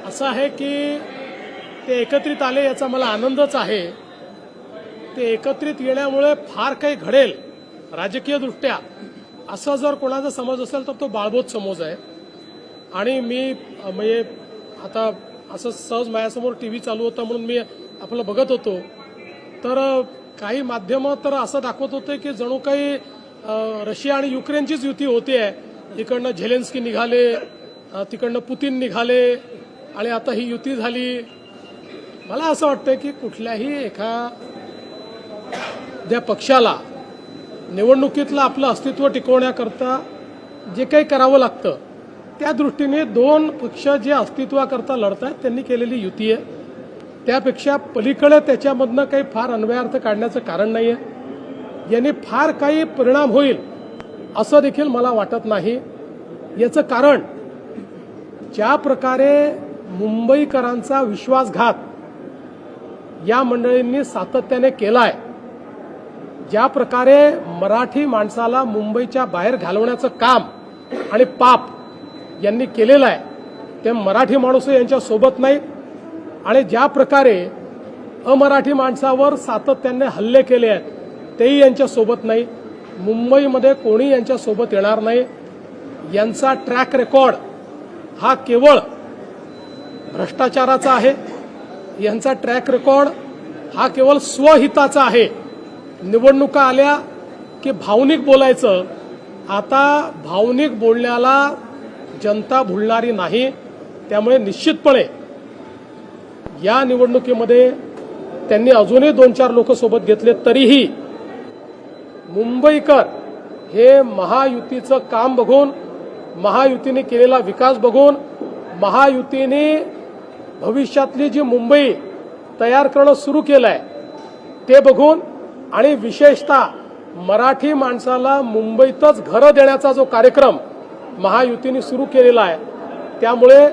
असं आहे की ते एकत्रित आले याचा मला आनंदच आहे। ते एकत्रित येण्यामुळे फार काही घडेल राजकीय दृष्ट्या असं जर कोणाचा समज असेल तर तो बाळबोध समज आहे। आणि मी म्हणजे आता असं सहज माझ्यासमोर टीव्ही चालू होता म्हणून मी आपलं बघत होतो तर काही माध्यमं तर असं दाखवत होते की जणू काही रशिया आणि युक्रेनचीच युती होती आहे। इकडनं झेलेन्स्की निघाले, तिकडनं पुतीन निघाले आणि आता ही युती झाली। मला असं वाटतं की कुठल्याही एखाद्या पक्षाला निवडणुकीतलं आपलं अस्तित्व टिकवण्याकरता जे काही करावं लागतं त्या दृष्टीने दोन पक्ष जे अस्तित्वाकरता लढतात त्यांनी केलेली युती आहे। त्यापेक्षा पलीकडे त्याच्यामधनं काही फार अन्वयार्थ काढण्याचं कारण नाही आहे। यांनी फार काही परिणाम होईल असं देखील मला वाटत नाही। याचं कारण ज्या प्रकारे मुंबईकरांचा विश्वासघात या मंडळींनी सातत्याने केलाय, ज्या प्रकारे मराठी माणसाला मुंबईच्या बाहेर घालवण्याचं काम आणि पाप यांनी केलेलं आहे ते मराठी माणूस यांच्या सोबत नाहीत। आणि ज्या प्रकारे अमराठी माणसावर सातत्याने हल्ले केले आहेत तेही यांच्या सोबत नाही। मुंबईमध्ये कोणी यांच्या सोबत येणार नाही। यांचा ट्रॅक रेकॉर्ड हा केवळ भ्रष्टाचाराचा आहे। यांचा ट्रॅक रेकॉर्ड हा केवळ स्वहिताचा आहे। निवडणुका आल्या की भावनिक बोलायचं। आता भावनिक बोलण्याला जनता भुलणारी नाही। त्यामुळे निश्चितपणे या निवडणुकीमध्ये त्यांनी अजूनही 2-4 लोक सोबत घेतले तरीही मुंबईकर हे महायुतीचं काम बघून, महायुतीने केलेला विकास बघून, महायुतीने भविष्यातली जी मुंबई तयार करणं सुरू केलं आहे ते बघून आणि विशेषतः मराठी माणसाला मुंबईतच घरं देण्याचा जो कार्यक्रम महायुतीने सुरू केलेला आहे त्यामुळे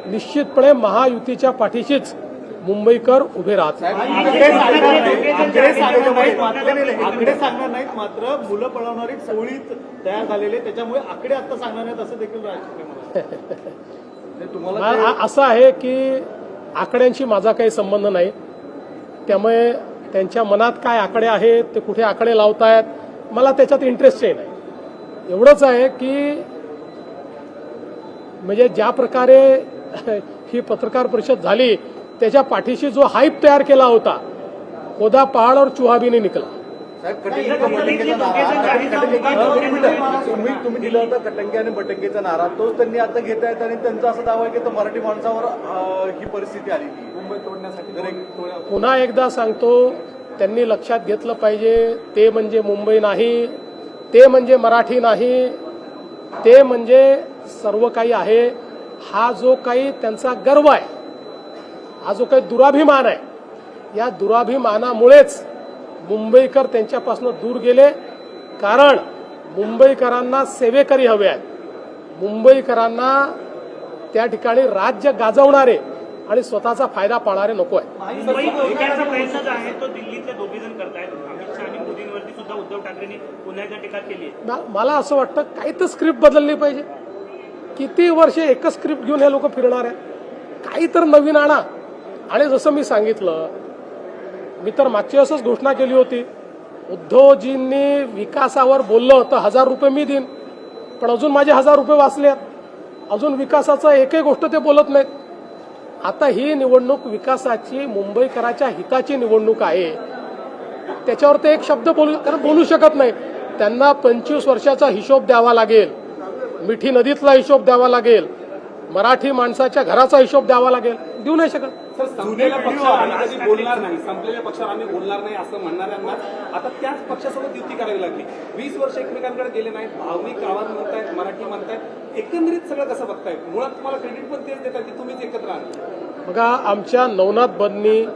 निश्चितपणे महायुतीच्या पाठीशीच मुंबईकर उभे राहतात। आकडे सांगणार नाहीत मात्र मुलं पळवणारी टोळी तयार झालेली त्याच्यामुळे आकडे आता सांगणार नाहीत असं देखील तुम्हाला असं आहे की आकड्यांशी माझा काही संबंध नाही। त्यामुळे त्यांच्या मनात काय आकडे आहेत, ते कुठे आकडे लावतायत, मला त्याच्यात इंटरेस्टही नाही। एवढंच आहे की म्हणजे ज्या प्रकारे ही पत्रकार परिषद झाली त्याच्या पाठीशी जो हाईप तयार केला होता खोदा पहाड और चुहा भी नहीं निकला। तुम्ही दिला होता कटंगे आणि बटंगेचा नारा तोच त्यांनी आता घेत आहेत आणि त्यांचा असा दावा आहे की मराठी माणसावर ही परिस्थिती आली मुंबई तोडण्यासाठी। पुन्हा एकदा सांगतो, त्यांनी लक्षात घेतलं पाहिजे ते म्हणजे मुंबई नाही, ते म्हणजे मराठी नाही, ते म्हणजे सर्व काही आहे। हा जो काही त्यांचा गर्व आहे, हा जो काही दुराभिमान आहे, या दुराभिमानामुळेच मुंबईकर त्यांच्यापासून दूर गेले। कारण मुंबईकरांना सेवेकरी हवे आहेत, मुंबईकरांना त्या ठिकाणी राज्य गाजवणारे आणि स्वतःचा फायदा पाहणारे नको आहे। प्रयत्न जो आहे तो दिल्लीतले दोघे जण करतायत। अमित शहा आणि मोदींवरती सुद्धा उद्धव ठाकरेंनी पुन्हा एकदा टीका केली आहे। मला असं वाटतं काही तर स्क्रिप्ट बदलली पाहिजे। किती वर्षे एकच स्क्रिप्ट घेऊन हे लोक फिरणार आहेत, काही तर नवीन आणा। आणि जसं मी सांगितलं, मी तर मागच्या वेळेसच घोषणा केली होती, उद्धवजींनी विकासावर बोललं तर 1000 रुपये मी देईन, पण अजून माझे 1000 रुपये वाचले आहेत, अजून विकासाचं एकही गोष्ट ते बोलत नाहीत। आता ही निवडणूक विकासाची, मुंबईकराच्या हिताची निवडणूक आहे, त्याच्यावर ते एक शब्द बोलू शकत नाही। त्यांना 25 वर्षाचा हिशोब द्यावा लागेल, मिठी नदीतला हिशोब द्यावा लागेल, मराठी माणसाच्या घराचा हिशोब द्यावा लागेल, देऊ नाही शकत। संपलेल्या पक्षावर आम्ही कधी बोलणार नाही, संपलेल्या पक्षावर आम्ही बोलणार नाही असं म्हणणाऱ्यांना आता त्याच पक्षासोबत युती करावी लागली। 20 वर्ष एकमेकांकडे गेले नाहीत, भावनिक आवाज म्हणतायत, मराठी म्हणतायत, एकंदरीत सगळं कसं बघतायत? मुळात तुम्हाला क्रेडिट पण तेच देतात की तुम्हीच एकत्र आहात। बघा, आमच्या नवनाथ बदनी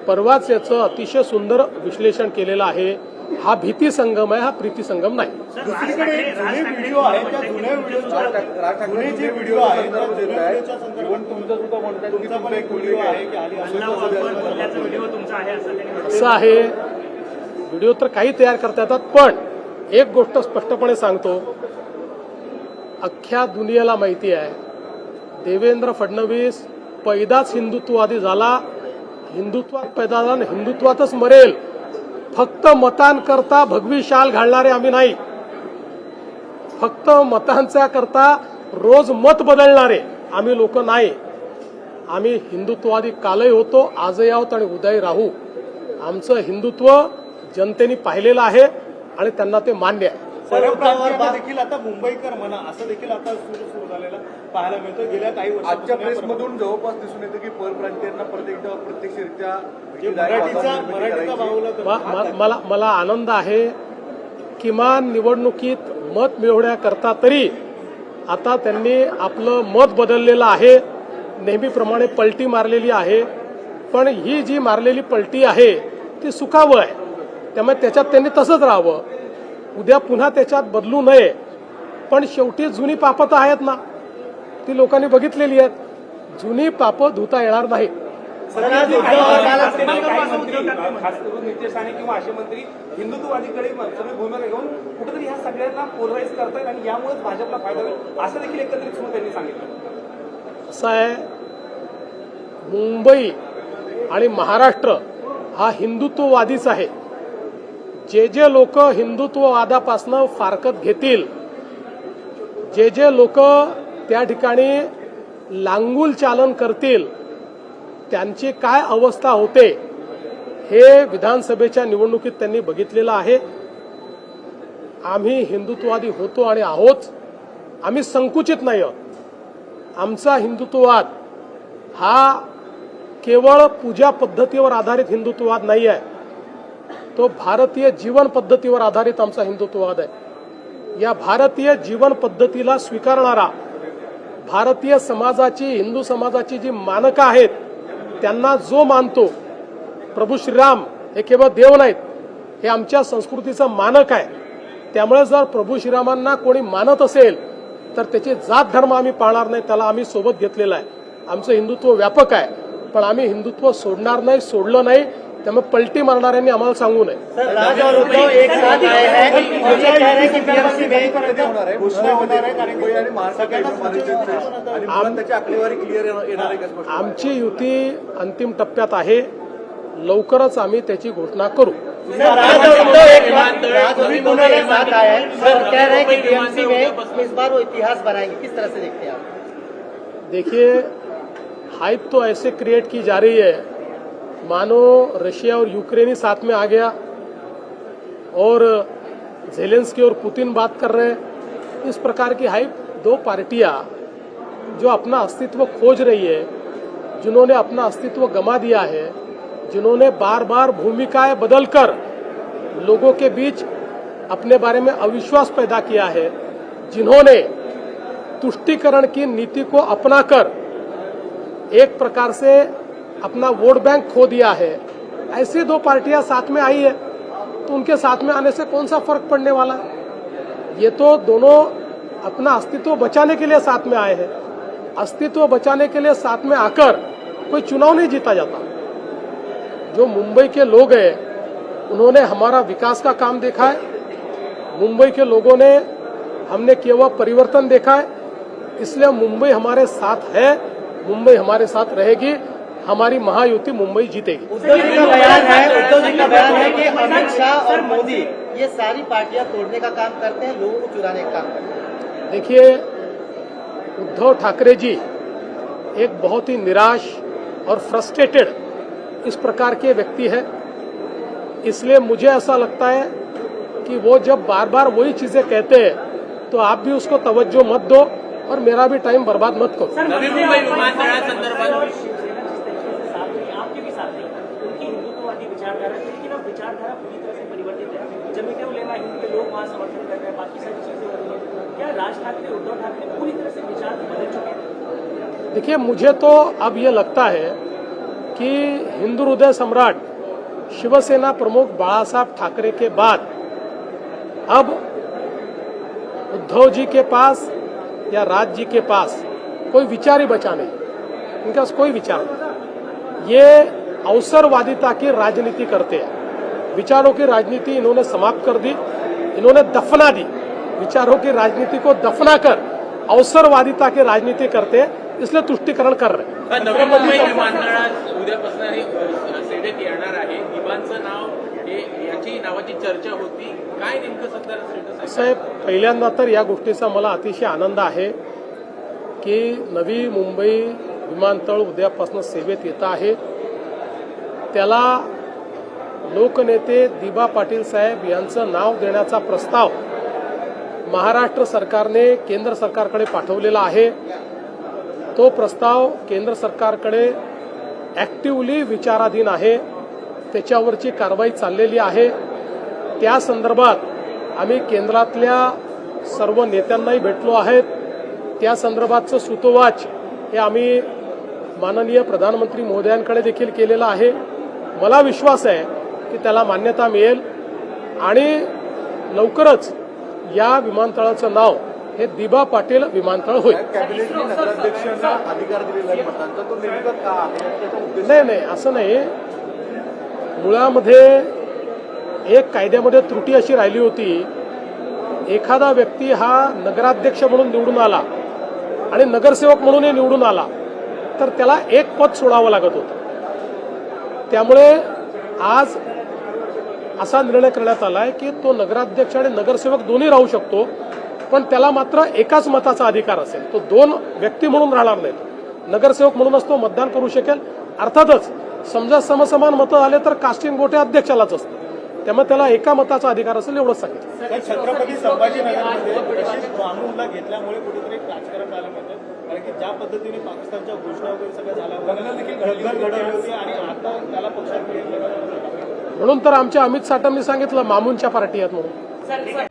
परवाच याचं अतिशय सुंदर विश्लेषण केलेलं आहे। हा भीती संगम आहे, हा प्रीती संगम नाही। दुसरीकडे जुने व्हिडिओ आहेत, त्या जुन्या व्हिडिओच्या जुने जे व्हिडिओ आहेत त्या जुन्या व्हिडिओच्या संदर्भात तुमचा सुद्धा म्हणतात तुमचा पण एक व्हिडिओ आहे की आली व्हिडिओ तुमचा आहे असं आहे। व्हिडिओ तर काही तयार करता येतात, पण एक गोष्ट स्पष्टपणे सांगतो, अख्ख्या दुनियेला माहिती आहे देवेंद्र फडणवीस पैदाच हिंदुत्ववादी झाला, हिंदुत्वात पैदा झाला आणि हिंदुत्वातच मरेल. फक्त मतांकरता भगवी शाल घालणारे आम्ही नाही, फक्त मतांच्या करता रोज मत बदलणारे आम्ही लोक नाही. आम्ही हिंदुत्ववादी कालही होतो, आजही आहोत आणि उद्याही राहू. आमचं हिंदुत्व जनतेने पाहिलेलं आहे आणि त्यांना ते मान्य आहे. परप्रांतीयांना देखील आता मुंबईकर म्हणा असं देखील आता सुरू झालेलं पाहायला मिळतं. गेल्या काही आजच्या वर्षांपासून प्रेसमधून जवळपास दिसून येतं की परप्रांतीयांना प्रत्यक्षरित्या मराठीचा बाहुला मला आनंद आहे. किमान निवडणुकीत मत मिळवण्याकरता तरी आता त्यांनी आपलं मत बदललेलं आहे. नेहमीप्रमाणे पलटी मारलेली आहे, पण ही जी मारलेली पलटी आहे ती सुखावं आहे. त्यामुळे त्याच्यात त्यांनी तसंच राहावं, उद्या पुन्हा त्याच्यात बदलू नये. पण शेवटी जुनी पापं तर आहेत ना, ती लोकांनी बघितलेली आहेत. जुनी पापं धुता येणार नाही. खास करून नितेश राणे किंवा असे मंत्री हिंदुत्ववादीकडे सगळी भूमिका घेऊन कुठेतरी ह्या सगळ्यांना पोलराईज करतायत आणि यामुळेच भाजपला फायदा होईल असं देखील एकत्रित सुरू त्यांनी सांगितलं. असं आहे, मुंबई आणि महाराष्ट्र हा हिंदुत्ववादीच आहे. जे जे लोक हिंदुत्ववादापासनं फारकत घेतील, जे जे लोक त्या ठिकाणी लांगुल चालन करतील, त्यांची काय अवस्था होते हे विधानसभेच्या निवडणुकीत त्यांनी बघितलेलं आहे. आम्ही हिंदुत्ववादी होतो आणि आहोत, आम्ही संकुचित नाही आहोत. आमचा हिंदुत्ववाद हा केवळ पूजा पद्धतीवर आधारित हिंदुत्ववाद नाही आहे, तो भारतीय जीवन पद्धतीवर आधारित आमचा हिंदुत्ववाद आहे. या भारतीय जीवन पद्धतीला स्वीकारणारा, भारतीय समाजाची, हिंदू समाजाची जी मानकं आहेत त्यांना जो मानतो, प्रभू श्रीराम हे केवळ देव नाहीत, हे आमच्या संस्कृतीचं मानक आहे. त्यामुळे जर प्रभू श्रीरामांना कोणी मानत असेल तर त्याची जात धर्म आम्ही पाळणार नाही, त्याला आम्ही सोबत घेतलेला आहे. आमचं हिंदुत्व व्यापक आहे, पण आम्ही हिंदुत्व सोडणार नाही, सोडलं नाही. त्यामुळे पलटी मारणाऱ्यांनी आम्हाला सांगू नये. राज और उद्धव एक साथ आए हैं और ये कह रहे हैं कि बीएमसी में घोषणा होणार आहे आणि महाराष्ट्र आणि मुळात त्याची आकडेवारी क्लिअर येणार आहे का स्पष्ट? आमची युती अंतिम टप्प्यात आहे, लवकरच आम्ही त्याची घोषणा करू. राज और उद्धव एक साथ आए हैं और कह रहे हैं कि बीएमसी में इस बार वो इतिहास बनाएंगे. किस तरह से देखते हैं आप? देखिए, हाइप तो ऐसे क्रिएट की जा रही है मानो रशिया और यूक्रेन ही साथ में आ गया और ज़ेलेंस्की और पुतिन बात कर रहे हैं. इस प्रकार की हाइप, दो पार्टियां जो अपना अस्तित्व खोज रही है, जिन्होंने अपना अस्तित्व गंवा दिया है, जिन्होंने बार बार भूमिकाएं बदलकर लोगों के बीच अपने बारे में अविश्वास पैदा किया है, जिन्होंने तुष्टीकरण की नीति को अपनाकर एक प्रकार से अपना वोट बैंक खो दिया है, ऐसी दो पार्टियां साथ में आई है तो उनके साथ में आने से कौन सा फर्क पड़ने वाला है? ये तो दोनों अपना अस्तित्व बचाने के लिए साथ में आए हैं. अस्तित्व बचाने के लिए साथ में आकर कोई चुनाव नहीं जीता जाता. जो मुंबई के लोग हैं उन्होंने हमारा विकास का काम देखा है, मुंबई के लोगों ने, हमने किया हुआ परिवर्तन देखा है, इसलिए मुंबई हमारे साथ है, मुंबई हमारे साथ रहेगी. हमारी महायुति मुंबई जीतेगी. उद्धव जी का बयान है कि अमित शाह और मोदी ये सारी पार्टियां तोड़ने का काम करते हैं, लोगों को चुराने का काम करते हैं. देखिए, उद्धव ठाकरे जी एक बहुत ही निराश और फ्रस्ट्रेटेड इस प्रकार के व्यक्ति है. इसलिए मुझे ऐसा लगता है कि वो जब बार बार वही चीजें कहते हैं तो आप भी उसको तवज्जो मत दो और मेरा भी टाइम बर्बाद मत करो. नवी मुंबई विमानतळासंदर्भात आपके भी साथ हैं, उनकी हिंदुत्ववादी विचारधारा थी, लेकिन अब विचारधारा पूरी तरह से परिवर्तित है. जमीन उलेमा हिंद के लोग वहाँ समर्थन कर रहे हैं, बाकी सारी चीजें हो रही है. क्या राज ठाकरे, उद्धव ठाकरे पूरी तरह से विचार बदल चुके हैं? देखिए, मुझे तो अब ये लगता है कि हिंदू हृदय सम्राट शिवसेना प्रमुख बाळासाहेब ठाकरे के बाद अब उद्धव जी के पास या राज जी के पास कोई विचार ही बचा नहीं. इनके पास कोई विचार नहीं. ये अवसरवादिता की राजनीति करते हैं. विचारों की राजनीति इन्होंने समाप्त कर दी, इन्होंने दफना दी. विचारों की राजनीति को दफना कर अवसरवादिता की राजनीति करते हैं, इसलिए तुष्टीकरण कर रहे हैं. नवी मुंबई विमानतळात उद्यापासून हे सेवेत येणार आहे. दिबांचं नाव हे याची नावाची चर्चा होती. काय नेमकं सध्या स्टेटस आहे? साहेब, पहिल्यांदा तर या गोष्टीचा मला अतिशय आनंद आहे की नवी मुंबई विमानतळ उद्यापासून सेवेत येत आहे. त्याला लोकनेते दिबा पाटील साहेब यांचं नाव देण्याचा प्रस्ताव महाराष्ट्र सरकारने केंद्र सरकारकडे पाठवलेला आहे. तो प्रस्ताव केंद्र सरकारकडे ॲक्टिव्हली विचाराधीन आहे. त्याच्यावरची कारवाई चाललेली आहे. त्या संदर्भात आम्ही केंद्रातल्या सर्व नेत्यांनाही भेटलो आहेत. त्या संदर्भातचं सूतोवाच हे आम्ही माननीय प्रधानमंत्री महोदयांकडे देखील केलेलं आहे. मला विश्वास आहे की त्याला मान्यता मिळेल आणि लवकरच या विमानतळाचं नाव हे दिबा पाटील विमानतळ होईल. कॅबिनेटने नगराध्यक्षांना अधिकार दिलेला आहे मतांचा, तो नेमका का आहे त्याचा उद्देश नाही, असं नाही. मुळामध्ये एक कायद्यामध्ये त्रुटी अशी राहिली होती, एखादा व्यक्ती हा नगराध्यक्ष म्हणून निवडून आला आणि नगरसेवक म्हणूनही निवडून आला तर त्याला एक पद सोडावं लागत होतं. त्यामुळे आज असा निर्णय करण्यात आला आहे की तो नगराध्यक्ष आणि नगरसेवक दोन्ही राहू शकतो, पण त्याला मात्र एकाच मताचा अधिकार असेल. तो दोन व्यक्ती म्हणून राहणार नाहीत. नगरसेवक म्हणूनच तो मतदान करू शकेल. अर्थातच समजा समसमान मतं आले तर कास्टिंग वोट हे अध्यक्षालाच असतं. त्यामुळे त्याला एका मताचा अधिकार असेल एवढंच सांगितलं. तर छत्रपती संभाजीनगरमध्ये रशीद मामूनला घेतल्यामुळे कुठेतरी एक राजकारण झालं होतं. कारण की ज्या पद्धतीने पाकिस्तानच्या घोषणा वगैरे सगळ्या झाल्या होत्या, घडवली होती आणि आता त्याला पक्षात मिळेल म्हणून तर आमच्या अमित साटमनी सांगितलं मामूनच्या पार्टी आहेत म्हणून.